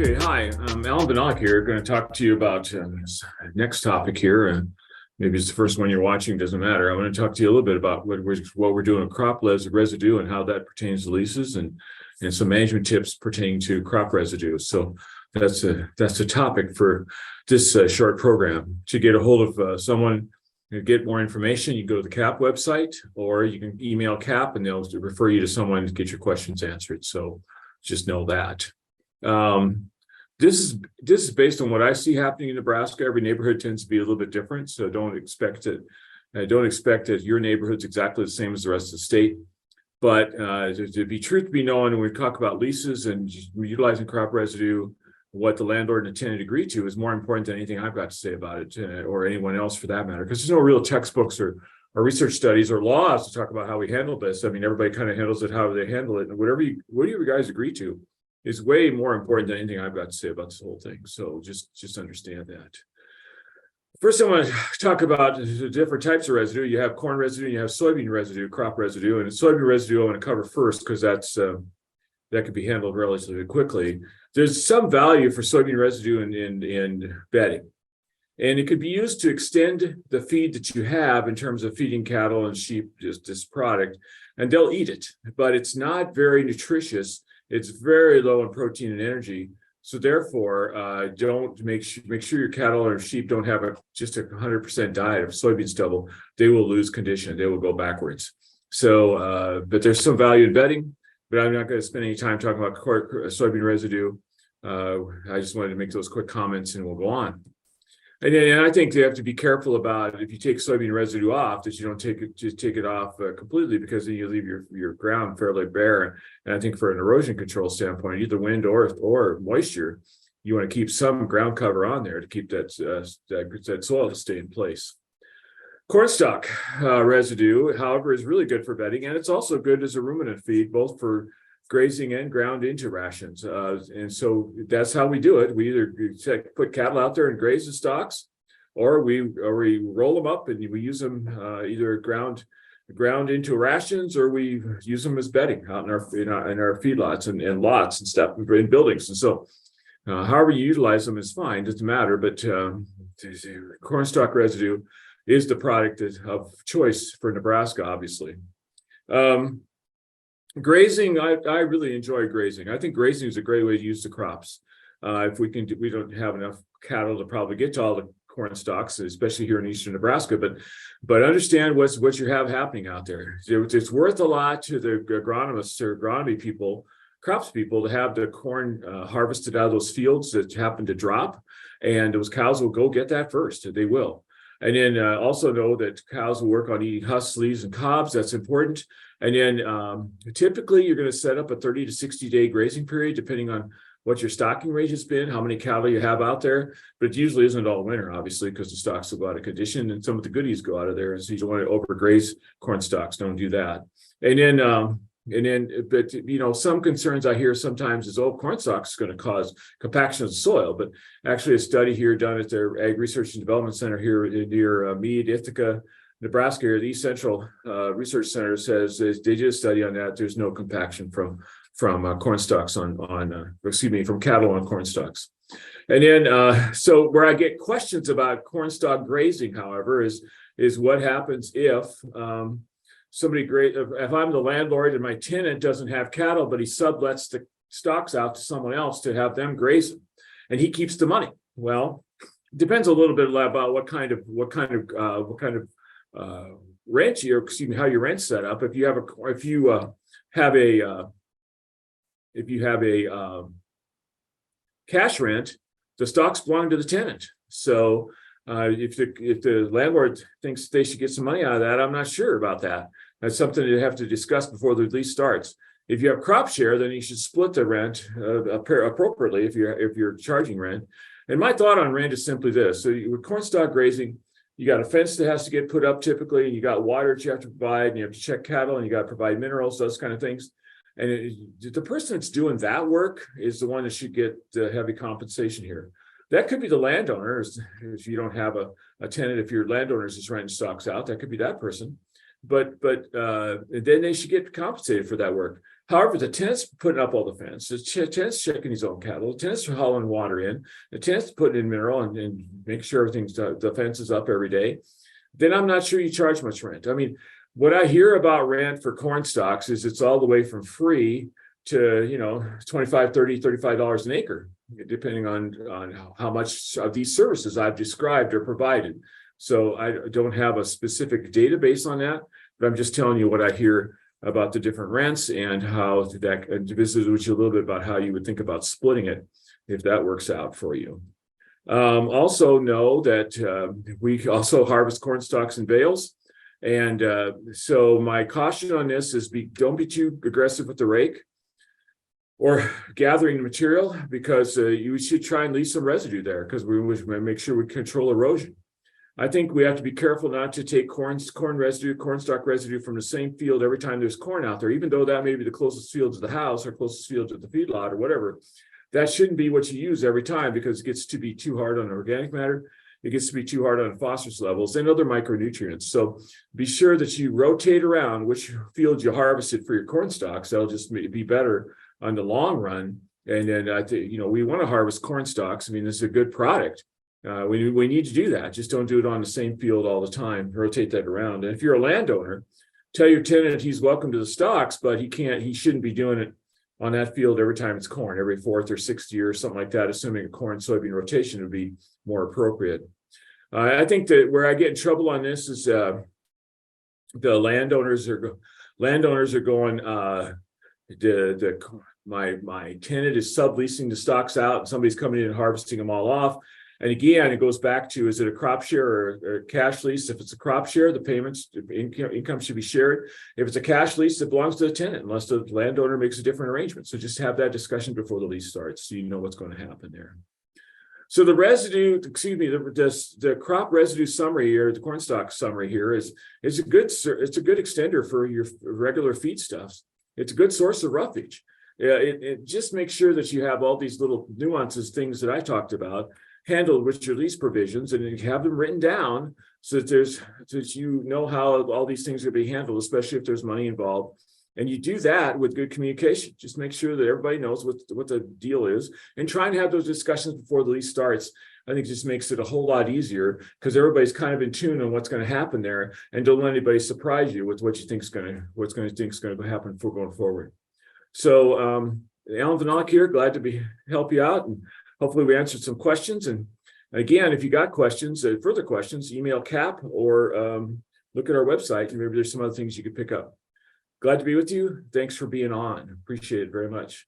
Okay, hi, I'm Allan Vyhnalek here. Going to talk to you about this next topic here, and maybe it's the first one you're watching, doesn't matter. I want to talk to you a little bit about what we're doing with crop residue and how that pertains to leases, and some management tips pertaining to crop residue. So that's a topic for this short program. To get a hold of someone to get more information, you go to the CAP website, or you can email CAP and they'll refer you to someone to get your questions answered. So just know that. This is based on what I see happening in Nebraska. Every neighborhood tends to be a little bit different, so don't expect that your neighborhood's exactly the same as the rest of the state. But to be truth to be known, when we talk about leases and utilizing crop residue, what the landlord and the tenant agree to is more important than anything I've got to say about it, or anyone else for that matter, because there's no real textbooks or research studies or laws to talk about how we handle this. I mean, everybody kind of handles it how they handle it, and whatever you guys agree to is way more important than anything I've got to say about this whole thing. So just understand that. First, I want to talk about the different types of residue. You have corn residue, and you have soybean residue, crop residue, and soybean residue I want to cover first because that could be handled relatively quickly. There's some value for soybean residue in bedding, and it could be used to extend the feed that you have in terms of feeding cattle and sheep this product, and they'll eat it, but it's not very nutritious. It's very low in protein and energy. So therefore, don't make sure your cattle or sheep don't have just a 100% diet of soybean stubble. They will lose condition. They will go backwards. So, but there's some value in bedding, but I'm not going to spend any time talking about soybean residue. I just wanted to make those quick comments and we'll go on. And I think you have to be careful about if you take soybean residue off, that you don't take it off completely, because then you leave your ground fairly bare. And I think for an erosion control standpoint, either wind or moisture, you want to keep some ground cover on there to keep that soil to stay in place. Cornstalk residue, however, is really good for bedding, and it's also good as a ruminant feed, both for grazing and ground into rations. And so that's how we do it. We either put cattle out there and graze the stalks, or we roll them up and we use them either ground into rations, or we use them as bedding out in our feedlots and lots and stuff in buildings. And so however you utilize them is fine, doesn't matter. But cornstalk residue is the product of choice for Nebraska, obviously. Grazing, I really enjoy grazing. I think grazing is a great way to use the crops. If we don't have enough cattle to probably get to all the corn stalks, especially here in eastern Nebraska, but understand what you have happening out there. It's worth a lot to the agronomists or agronomy people, crops people, to have the corn harvested out of those fields that happen to drop, and those cows will go get that first. They will. And then also know that cows will work on eating husks, leaves, and cobs. That's important. And then typically you're going to set up a 30 to 60 day grazing period, depending on what your stocking rate has been, how many cattle you have out there. But it usually isn't all winter, obviously, because the stocks will go out of condition and some of the goodies go out of there. And so you don't want to overgraze corn stalks. Don't do that. But some concerns I hear sometimes is, corn stalks is going to cause compaction of the soil. But actually, a study here done at their Ag Research and Development Center here near Meade, Ithaca, Nebraska, here, the East Central Research Center says they did a study on that. There's no compaction from corn stalks from cattle on corn stalks. And then, so where I get questions about corn stalk grazing, however, is what happens if if I'm the landlord and my tenant doesn't have cattle, but he sublets the stalks out to someone else to have them graze them, and he keeps the money. Well, it depends a little bit about what kind of rent how your rent's set up. If you have a cash rent, the stocks belong to the tenant. So if the landlord thinks they should get some money out of that, I'm not sure about that. That's something you have to discuss before the lease starts. If you have crop share, then you should split the rent appropriately if you're charging rent. And my thought on rent is simply this: so with cornstalk grazing, you got a fence that has to get put up typically, and you got water that you have to provide, and you have to check cattle, and you got to provide minerals, those kind of things. And the person that's doing that work is the one that should get the heavy compensation here. That could be the landowner, if you don't have a tenant. If your landowner is just renting stocks out, that could be that person. But then they should get compensated for that work. However, the tenant's putting up all the fence. The tenant's checking his own cattle. The tenant's hauling water in. The tenant's putting in mineral and make sure everything's the fence is up every day. Then I'm not sure you charge much rent. I mean, what I hear about rent for corn stalks is it's all the way from free to, you know, $25, $30, $35 an acre, depending on how much of these services I've described are provided. So I don't have a specific database on that, but I'm just telling you what I hear about the different rents and how that visited with you a little bit about how you would think about splitting it if that works out for you. Also know that we also harvest corn stalks in bales. And so my caution on this is don't be too aggressive with the rake or gathering the material, because you should try and leave some residue there, because we make sure we control erosion. I think we have to be careful not to take corn stalk residue from the same field every time there's corn out there, even though that may be the closest field to the house or closest field to the feedlot or whatever. That shouldn't be what you use every time, because it gets to be too hard on organic matter. It gets to be too hard on phosphorus levels and other micronutrients. So be sure that you rotate around which field you harvested for your corn stalks. That'll just be better on the long run. And then I think, you know, we want to harvest corn stalks. I mean, this is a good product. We need to do that. Just don't do it on the same field all the time. Rotate that around. And if you're a landowner, tell your tenant he's welcome to the stalks, but he shouldn't be doing it on that field every time it's corn, every fourth or sixth year or something like that. Assuming a corn soybean rotation would be more appropriate. I think that where I get in trouble on this is the landowners are going. My tenant is subleasing the stocks out, and somebody's coming in and harvesting them all off. And again, it goes back to, is it a crop share or a cash lease? If it's a crop share, the payments, income should be shared. If it's a cash lease, it belongs to the tenant, unless the landowner makes a different arrangement. So just have that discussion before the lease starts, so you know what's going to happen there. So the the crop residue summary, or the corn stalk summary here is a good extender for your regular feedstuffs. It's a good source of roughage. It just makes sure that you have all these little nuances, things that I talked about, handled with your lease provisions, and you have them written down so that you know how all these things are being handled, especially if there's money involved. And you do that with good communication. Just make sure that everybody knows what the deal is, and try and have those discussions before the lease starts. I think just makes it a whole lot easier, because everybody's kind of in tune on what's going to happen there, and don't let anybody surprise you with what you think is going to happen before going forward. So Allan Vyhnalek here, glad to help you out, and hopefully we answered some questions. And again, if you got questions, further questions, email Cap or look at our website, and maybe there's some other things you could pick up. Glad to be with you. Thanks for being on. Appreciate it very much.